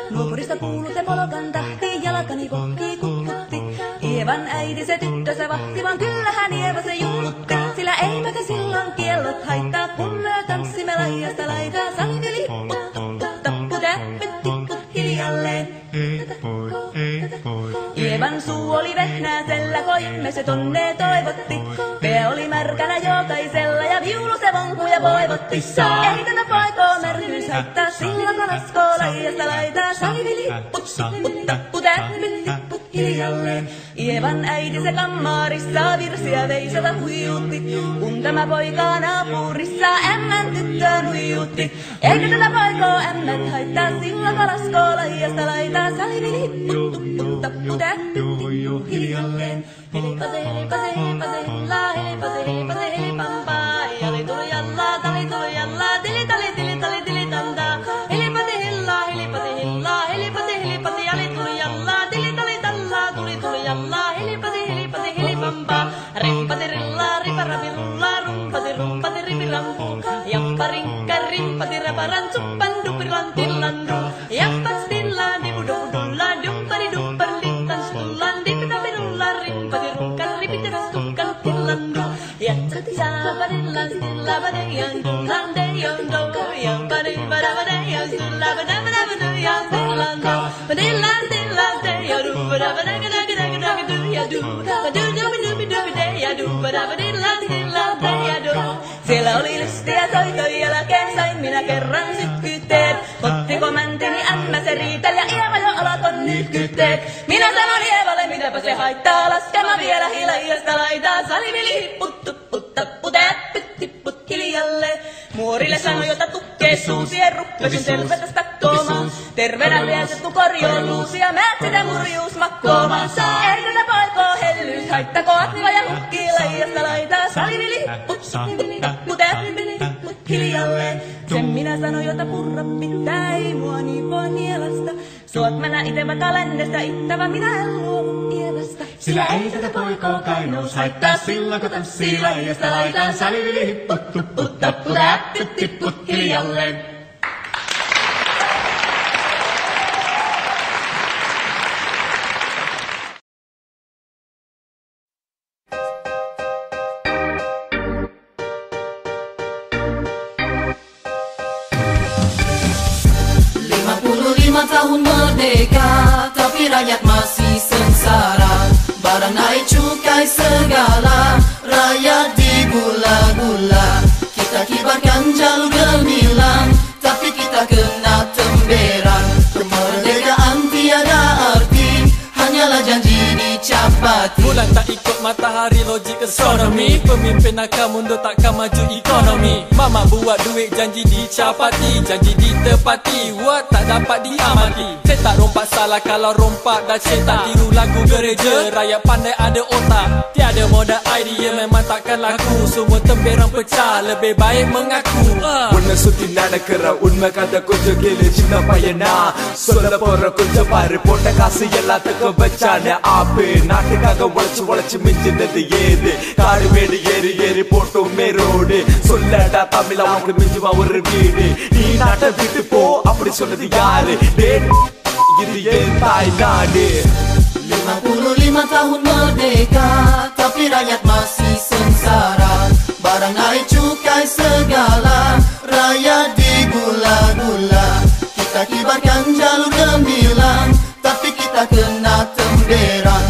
Nuoporista kuuluu se polokan tahti, jalkani kokki kukkutti. Ievan äiti se tyttö se vahti, vaan kyllähän Ieva se juttutti. Sillä eipäkä silloin kiellot haittaa, kun me tanssimme laidasta laitaa. Salmi lipput, tappu, täppyt, tipput hiljalleen. Ievan suu oli vehnäisellä, koimme se tonne toivotti. Pää oli märkänä jokaisella ja viulu se vonkuja voivotti. Ei tätä poikoo märkyys haittaa, sillä kalaskoo laidasta laitaa. Salmi lipput, tappu, täppyt, tipput hiljalleen. Ievan äiti se kammarissa virsiä veisata huijutti. Kun tämä poika naapurissa ämmän tyttöön huijutti. Eikä tätä poikoo ämmät haittaa, sillä kalaskoo laidasta laitaa. Salmi lipput, tappu, täppyt, tipput hiljalleen. Helipase, helipase, helipase, hella, helipase, helipase, helipampaa. Jali tuli jallaa, tali tuli jallaa, tili tali, tili tali, tili tantaa. Helipase, hella, helipase, hella, helipase, helipase, jali tuli jallaa, tili tali tallaa, tuli jallaa. Helipase, helipase, helipampaa. Rimpase, rillaa, riparapi, rullaa, rumpase, ripirampu. Jappa, rinkka, rimpasi, raparan, suppan, dupiran, tillandu. Jappa, stillaan, dipududullaa, duppari, duppari, littan, stullaan, dipitapi, rullaa, rimpasi, rukkan, ripiteras, tukkan, tillandu. Jatsati, saabadillan, stillabadejan, tullan, dejon, do. Jampadi, badabadajan, stullabadabadabadujan, stillando. Badillan, stillan, dejadu, badabadagadagadagadagadu, yadu. Badudubidubidubideja, badabadillan, stillan, dejadu. Siellä oli lystiä soitoja jälkeen, sain minä kerran sykkyteet. Ottiko mänteni ämmä se riitel ja Ieva jo alakon nytkyteet. Minä sanon Ievalle, mitäpä se haittaa, laskema vielä hiljasta laitaa. Salivili hipput, tupput, tappu, täppyt, tipput hiljalle. Muorille sanoi, jota tukkee suusien ruppesun tervetä stakkoomaan. Terveenä liesettu korjoon luusia, määt sitä murjuus makkoomaan. Ei tätä poikoo hellyys haittako, atniva ja hukkii laijasta laitaa. Salivili hipput, tappu, täppyt, tipput hiljalle. Sen minä sanoin, jota purra pitää, ei mua niin voi nielasta. Suot mennä ite vaikka lännestä ittävä, minä en luovu Ievasta. Sillä ei tätä poikoo kainous haittaa, silloin kun tanssii laijasta laitaan. Salivili hipput, tupput, tappu, täppyt, tipput hiljalleen. Tahun merdeka, tapi rakyat masih sengsara. Barang naik cukai segala, rakyat digula-gula. Kita kibarkan jalur gemilang, tapi kita kena temberang. Kemerdekaan tiada arti, hanyalah janji dicapati. Bulan tak ikut matahari, logik ekonomi. Pemimpin akan mundur, takkan maju ekonomi. Mama buat duit, janji dicapati, janji ditepati. What tak dapat diamati. Saya tak rompak salah kalau rompak dah cetak. Tiru lagu gereja, rakyat pandai ada otak. Tiada modal idea, memang takkan laku. Semua temberang pecah, lebih baik mengaku. உன்னை சுத்தி நடக்கிற உண்மை கதை கொஞ்சம் கேளு சின்ன பையனா. சொல்ல போற கொஞ்சம் பாரு, போட்ட காசு எல்லாத்துக்கும் வச்சானே ஆப்பு. நாட்டுக்காக உழைச்சு உழைச்சு மிஞ்சினது ஏது, காடு மேடு ஏறி ஏறி போட்டோமே ரோடு. சொல்லடா தமிழ் அவனுக்கு மிஞ்சுமா ஒரு வீடு. நீ நாட்டை விட்டு போ அப்படி சொன்னது யாரு? இது ஏன் தாய் நாடு. 55 tahun merdeka, tapi rakyat masih sengsara. Barang naik cukai segala, rakyat digula-gula. Kita kibarkan jalur gemilang, tapi kita kena temberang.